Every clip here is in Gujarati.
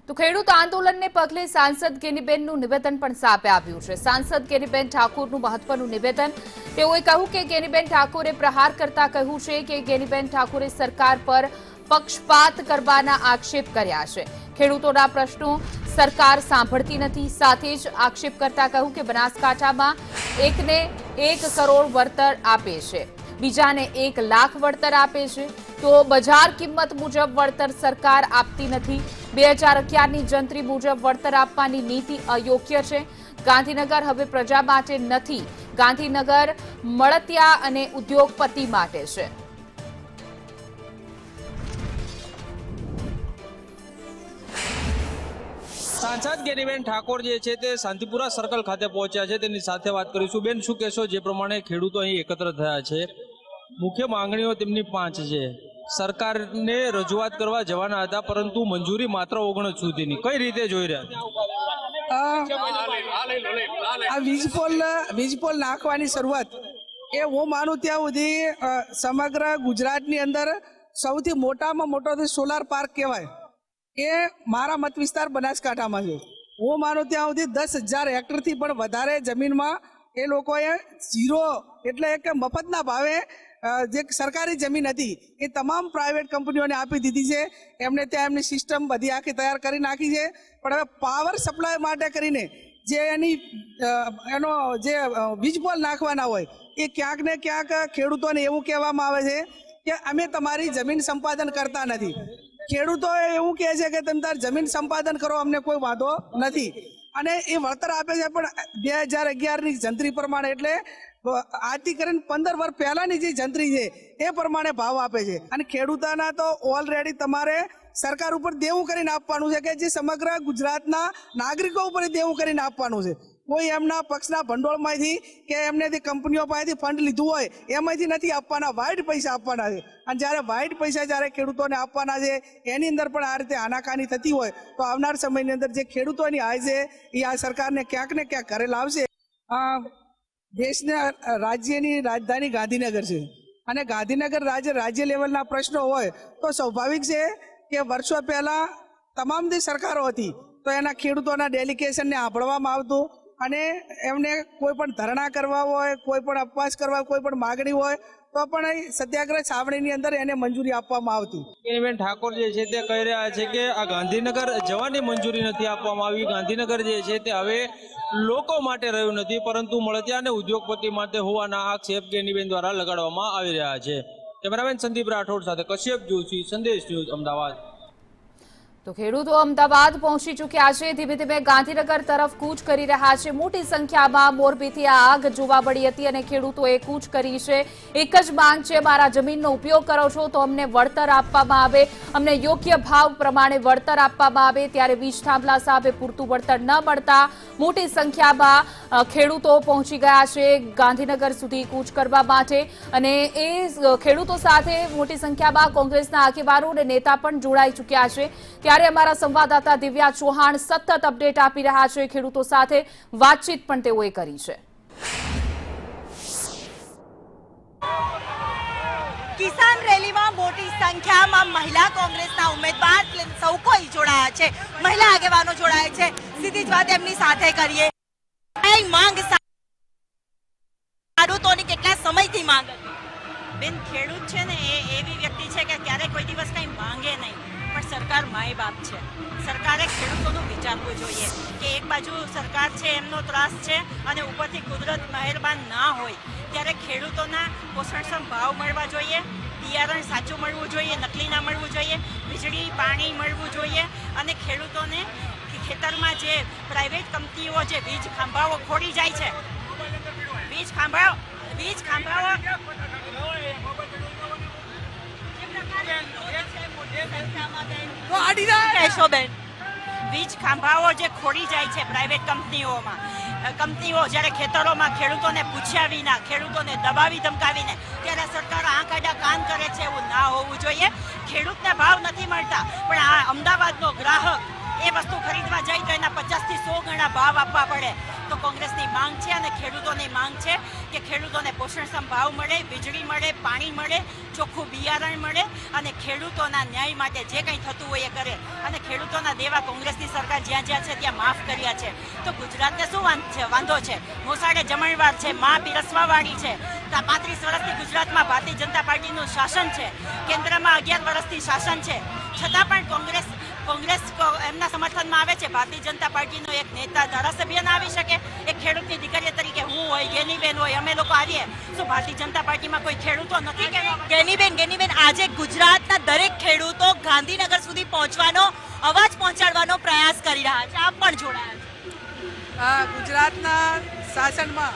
તો ખેડૂત આંદોલનને પગલે સાંસદ ગેનીબેનનું નિવેદન પણ સામે આવ્યું છે। સાંસદ ગેનીબેન ઠાકોરનું મહત્વનું નિવેદન। તેઓએ કહ્યું કે ગેનીબેન ઠાકોરે પ્રહાર કરતા કહ્યું છે કે ગેનીબેન ઠાકોરે સરકાર પર પક્ષપાત કરવાના આક્ષેપ કર્યા છે। ખેડૂતોના પ્રશ્નો સરકાર સાંભળતી નથી। સાથે જ આક્ષેપ કરતા કહ્યું કે બનાસકાંઠામાં એકને 1 કરોડ વળતર આપે છે, બીજાને 1 લાખ વળતર આપે છે, તો બજાર કિંમત મુજબ વળતર સરકાર આપતી નથી। 2011ની જંત્રી મુજબ વળતર આપવાની નીતિ અયોગ્ય છે। ગાંધીનગર હવે પ્રજા માટે નથી, ગાંધીનગર મળતિયા અને ઉદ્યોગપતિ માટે છે। सांसद गेनीबेन ठाकोर जे छे ते शांतिपुरा सर्कल खाते पहुंच्या छे। तेनी साथे बात करीशुं। बेन, शुं कहेशो जे प्रमाणे खेडूतो અહીં એકત્ર થયા છે? મુખ્ય માંગણીઓ તેમની 5 છે। સરકારને રજૂઆત કરવા જવાના હતા, પરંતુ મંજૂરી માત્ર 19 સુધીની। કઈ રીતે જોઈ રહ્યા આ વીજપોલ નાખવાની શરૂઆત એ હું માનું ત્યાં સુધી સમગ્ર ગુજરાતની અંદર સૌથી મોટામાં મોટો સોલાર પાર્ક કહેવાય એ મારા મત વિસ્તાર બનાસકાંઠામાં છે। હું માનું ત્યાં સુધી 10,000 હેક્ટરથી પણ વધારે જમીનમાં એ લોકોએ ઝીરો એટલે કે મફતના ભાવે જે સરકારી જમીન હતી એ તમામ પ્રાઇવેટ કંપનીઓને આપી દીધી છે। એમને ત્યાં એમની સિસ્ટમ બધી આખી તૈયાર કરી નાખી છે। પણ હવે પાવર સપ્લાય માટે કરીને જે એનો જે વીજપોલ નાખવાના હોય એ ક્યાંક ને ક્યાંક ખેડૂતોને એવું કહેવામાં આવે છે કે અમે તમારી જમીન સંપાદન કરતા નથી। ખેડૂતો એવું કહે છે કે તમે તાર જમીન સંપાદન કરો, અમને કોઈ વાંધો નથી, અને એ વળતર આપે છે પણ 2011ની જંત્રી પ્રમાણે, એટલે આજથી કરીને 15 વર્ષ પહેલાની જે જંત્રી છે એ પ્રમાણે ભાવ આપે છે। અને ખેડૂતોના તો ઓલરેડી તમારે સરકાર ઉપર દેવું કરીને આપવાનું છે કે જે સમગ્ર ગુજરાતના નાગરિકો ઉપર દેવું કરીને આપવાનું છે। કોઈ એમના પક્ષના ભંડોળમાંથી કે એમને જે કંપનીઓ પાસેથી ફંડ લીધું હોય એમાંથી નથી આપવાના, વાઇટ પૈસા આપવાના છે। અને જ્યારે વાઇટ પૈસા જ્યારે ખેડૂતોને આપવાના છે એની અંદર પણ આ રીતે આનાકાની થતી હોય તો આવનાર સમયની અંદર જે ખેડૂતોની હાય છે એ આ સરકારને ક્યાંક ને ક્યાંક ઘરે લાવશે। દેશના રાજ્યની રાજધાની ગાંધીનગર છે અને ગાંધીનગર રાજ્ય લેવલના પ્રશ્નો હોય તો સ્વાભાવિક છે કે વર્ષો પહેલા તમામ જે સરકારો હતી તો એના ખેડૂતોના ડેલિગેશનને સાંભળવામાં આવતું અને એમને કોઈ પણ ધરણા કરવા હોય, કોઈ પણ ઉપવાસ કરવા, કોઈ પણ માગણી હોય તો પણ સત્યાગ્રહ છાવણીની અંદર એને મંજૂરી આપવામાં આવતી। ગેનીબેન ઠાકોર જે છે તે કહી રહ્યા છે કે આ ગાંધીનગર જવાની મંજૂરી નથી આપવામાં આવી। ગાંધીનગર જે છે તે હવે લોકો માટે રહ્યું નથી, પરંતુ મળતિયા અને ઉદ્યોગપતિ માટે હોવાના આક્ષેપ ગેનીબેન દ્વારા લગાડવામાં આવી રહ્યા છે। કેમેરામેન સંદીપ રાઠોડ સાથે કશ્યપ જોશી, સંદેશ ન્યૂઝ, અમદાવાદ। તો ખેડૂતો અમદાવાદ પહોંચી ચૂક્યા છે, ધીમે ધીમે ગાંધીનગર તરફ કૂચ કરી રહ્યા છે। મોટી સંખ્યામાં મોરબીથી આગ જોવા મળી હતી અને ખેડૂતોએ કૂચ કરી છે। એક જ માંગ છે, મારા જમીનનો ઉપયોગ કરો છો તો અમને વળતર આપવામાં આવે, અમને યોગ્ય ભાવ પ્રમાણે વળતર આપવામાં આવે। ત્યારે વીજ થાંભલા સામે પૂરતું વળતર ન મળતા મોટી સંખ્યામાં ખેડૂતો પહોંચી ગયા છે ગાંધીનગર સુધી કૂચ કરવા માટે। અને એ ખેડૂતો સાથે મોટી સંખ્યામાં કોંગ્રેસના આગેવાનો અને નેતા પણ જોડાઈ ચૂક્યા છે। ત્યારે અમારા સંવાદદાતા દિવ્યા ચૌહાણ સતત અપડેટ આપી રહ્યા છે। ખેડૂતો સાથે વાતચીત પણ તેઓએ કરી છે। કિસાન રેલીમાં મોટી સંખ્યામાં મહિલા કોંગ્રેસના ઉમેદવાર સૌ કોઈ જોડાયા છે, મહિલા આગેવાનો જોડાયા છે। સીધી જ વાત એમની સાથે કરીએ। માંગ ખેડૂતોની કેટલા સમયથી માંગ હતી? બેન, ખેડૂત છે ને એ એવી વ્યક્તિ છે કે ક્યારે કોઈ દિવસ કંઈ માંગે નહીં, પણ સરકાર માય બાપ છે। સરકારે ખેડૂતોનું વિચારવું જોઈએ કે એક બાજુ સરકાર છે એમનો ત્રાસ છે અને ઉપરથી કુદરત મહેરબાન ના હોય ત્યારે ખેડૂતોના પોષણક્ષમ ભાવ મળવા જોઈએ, બિયારણ સાચું મળવું જોઈએ, નકલી ના મળવું જોઈએ, વીજળી પાણી મળવું જોઈએ અને ખેડૂતોને ખેતરમાં જે પ્રાઇવેટ કંપનીઓ જે વીજ ખાંભાઓ ખોડી જાય છે, વીજ ખાંભાઓ વીજ ખાંભાઓ જે ખોડી જાય છે પ્રાઇવેટ કંપનીઓ જ્યારે ખેતરોમાં ખેડૂતોને પૂછ્યા વિના, ખેડૂતોને દબાવી ધમકાવીને ત્યારે સરકાર આંખ આડા કાન કરે છે, એવું ના હોવું જોઈએ। ખેડૂતને ભાવ નથી મળતા, પણ આ અમદાવાદનો ગ્રાહક એ વસ્તુ ખરીદવા જાય તો એના 50 થી 100 ગણા ભાવ આપવા પડે. તો કોંગ્રેસની માંગ છે અને ખેડૂતોની માંગ છે કે ખેડૂતોને પોષણક્ષમ ભાવ મળે, વીજળી મળે, પાણી મળે, ચોખ્ખું બિયારણ મળે અને ખેડૂતોના ન્યાય માટે જે કંઈ થતું હોય એ કરે. અને ખેડૂતોના દેવા કોંગ્રેસની સરકાર જ્યાં જ્યાં છે ત્યાં માફ કર્યા છે. તો ગુજરાતને શું વાંધો છે? મોસાળે જમણવાર છે, માં પીરસવાવાળી છે. 35 વર્ષથી ગુજરાતમાં ભારતીય જનતા પાર્ટીનું શાસન છે, કેન્દ્રમાં 11 વર્ષથી શાસન છે, છતાં પણ કોંગ્રેસ એમના સમર્થનમાં આવે છે. ભારતીય જનતા પાર્ટીનો એક નેતા ધારાસભ્ય ના આવી શકે? એક ખેડૂતની દીકરી તરીકે હું હોય, ગેનીબેન હોય, અમે લોકો આવીએ. શું ભારતીય જનતા પાર્ટીમાં કોઈ ખેડૂતો નથી? ગેનીબેન, આજે ગુજરાતના દરેક ખેડૂતો ગાંધીનગર સુધી પહોંચવાનો, અવાજ પહોંચાડવાનો પ્રયાસ કરી રહ્યા છે. આપ પણ જોડાયા છો. આ ગુજરાતના શાસનમાં,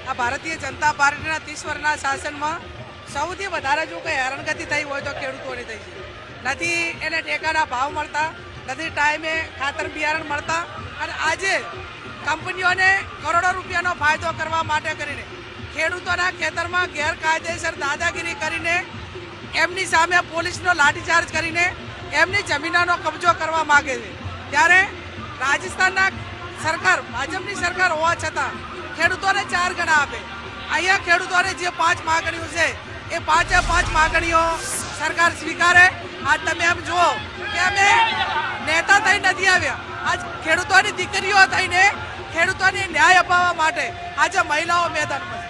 આ ભારતીય જનતા પાર્ટીના 30 વર્ષના શાસનમાં સૌથી વધારે જો કોઈ હેરાનગતિ થઈ હોય તો ખેડૂતોની થઈ છે. નથી એને ટેકાના ભાવ મળતા, નથી ટાઈમે ખાતર બિયારણ મળતા, અને આજે કંપનીઓને કરોડો રૂપિયાનો ફાયદો કરવા માટે કરીને ખેડૂતોના ખેતરમાં ગેરકાયદેસર દાદાગીરી કરીને, એમની સામે પોલીસનો લાઠીચાર્જ કરીને એમની જમીનોનો કબજો કરવા માગે છે. ત્યારે રાજસ્થાનના સરકાર, ભાજપની સરકાર હોવા છતાં ખેડૂતોને 4 ગણા આપે. અહીંયા ખેડૂતોને જે 5 માગણીઓ છે એ 5 માગણીઓ સરકાર સ્વીકારે. આજ તમે એમ જુઓ કે અમે નેતા થઈ નથી આવ્યા, આજ ખેડૂતોની દીકરીઓ થઈને ખેડૂતોને ન્યાય અપાવવા માટે આજે મહિલાઓ મેદાનમાં છે.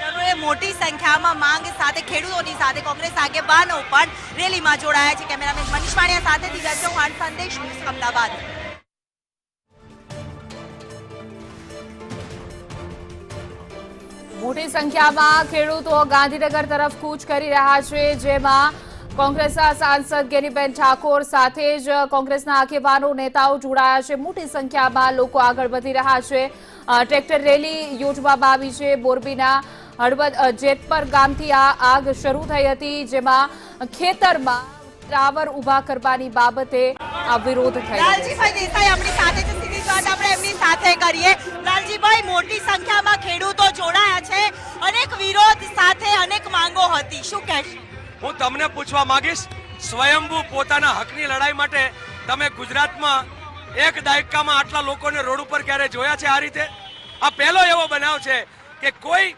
જરૂર એ મોટી સંખ્યામાં માંગ સાથે ખેડૂતોની સાથે કોંગ્રેસ આગેવાનો પણ રેલીમાં જોડાયા છે. કેમેરામેન મનીષ વાણિયા સાથે દિવ્યા ચૌહાણ, સંદેશ ન્યૂઝ, અમદાવાદ. મોટી સંખ્યામાં ખેડૂતો ગાંધીનગર તરફ કૂચ કરી રહ્યા છે, જેમાં કોંગ્રેસના સાંસદ ગેનીબેન ઠાકોર સાથે જ કોંગ્રેસના આગેવાનો, નેતાઓ જોડાયા છે. મોટી સંખ્યામાં લોકો આગળ વધી રહ્યા છે. ટ્રેક્ટર રેલી યોજવામાં આવી છે. મોરબીના હળવદ જેતપર ગામથી આ આગ શરૂ થઈ હતી, જેમાં ખેતરમાં ટાવર ઊભા કરવાની બાબતે આ વિરોધ થયો. લાલજીભાઈ દેસાઈ આપણી સાથે છે, સીધી વાત આપણે એમની સાથે કરીએ. લાલજીભાઈ, મોટી સંખ્યામાં ખેડૂતો જોડાયા છે, અનેક વિરોધ સાથે અનેક માંગો હતી, શું કહેશો? હું તમને પૂછવા માંગીશ, સ્વયંભૂ પોતાના હકની લડાઈ માટે તમે ગુજરાતમાં એક દાયકામાં આટલા લોકોને રોડ ઉપર ક્યારે જોયા છે આ રીતે? આ પહેલો એવો બનાવ છે કે કોઈ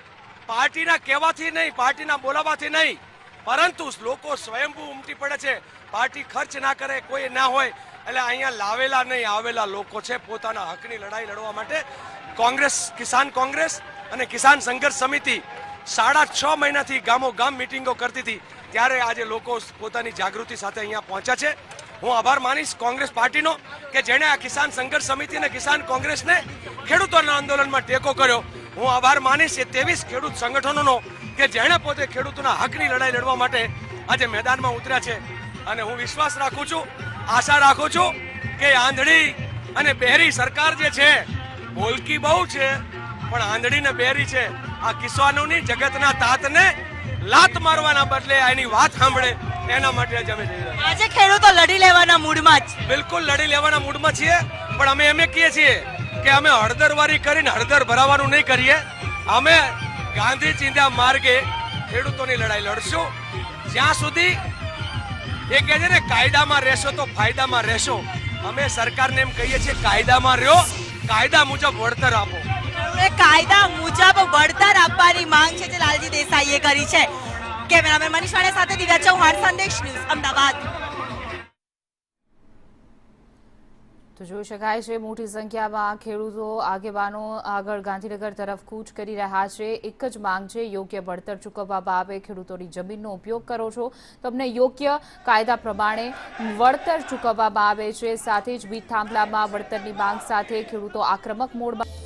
પાર્ટીના કહેવાથી નહીં, પાર્ટીના બોલાવાથી નહીં, પરંતુ લોકો સ્વયંભૂ ઉમટી પડે છે. પાર્ટી ખર્ચ ના કરે, કોઈ ના હોય, એટલે અહીંયા લાવેલા નહીં આવેલા લોકો છે પોતાના હકની લડાઈ લડવા માટે. કોંગ્રેસ, કિસાન કોંગ્રેસ અને કિસાન સંઘર્ષ સમિતિ 6.5 મહિનાથી ગામો ગામ મિટિંગો કરતી હતી, ત્યારે આજે લોકો પોતાની જાગૃતિ સાથે અહીંયા પહોંચ્યા છે. હું આભાર માનીશ કોંગ્રેસ પાર્ટીનો કે જેણે આ કિસાન સંઘર્ષ સમિતિ અને કિસાન કોંગ્રેસને ખેડૂતોના આંદોલનમાં ટેકો કર્યો. હું આભાર માનીશ એ 23 ખેડૂત સંગઠનોનો કે જેણે પોતે ખેડૂતોના હકની લડાઈ લડવા માટે આજે મેદાનમાં ઉતર્યા છે. અને હું વિશ્વાસ રાખું છું, આશા રાખું છું કે આંધળી અને બહેરી સરકાર જે છે, બોલકી બહુ છે પણ આંધળી ને બહેરી છે. આ કિસાનોની, જગતના તાતને લાત મારવાના બદલે એની વાત સાંભળે, એના માટે જ અમે જઈ રહ્યા. આજે ખેડૂતો લડી લેવાના મૂડમાં જ. બિલકુલ લડી લેવાના મૂડમાં છીએ, પણ અમે એમ કહીએ છીએ કે અમે હળદરવારી કરીને હળદર ભરાવાનું નહીં કરીએ. અમે ગાંધી ચિંધ્યા માર્ગે ખેડૂતોની લડાઈ લડશું. જ્યાં સુધી એ કહે છે ને કાયદામાં રહેશો તો ફાયદામાં રહેશો, અમે સરકારને એમ કહીએ છીએ કાયદામાં રહ્યો, કાયદા મુજબ વળતર આપો. કાયદા મુજબ વળતર આપવાની માંગ છે જે લાલજી દેસાઈએ કરી છે. કેમેરામેન મનીષ વાણિયા સાથે દિવ્યા ચૌહાણ, સંદેશ ન્યૂઝ, અમદાવાદ. તો જોઈ શકાય છે મોટી સંખ્યામાં ખેડૂતો, આગેવાનો આગળ ગાંધીનગર તરફ કૂચ કરી રહ્યા છે. એક જ માંગ છે, યોગ્ય વળતર ચૂકવવામાં આવે. ખેડૂતોની જમીનનો ઉપયોગ કરો છો, તમને યોગ્ય કાયદા પ્રમાણે વળતર ચૂકવવામાં આવે છે. સાથે જ વીજ થાંભલામાં વળતરની માંગ સાથે ખેડૂતો આક્રમક મોડમાં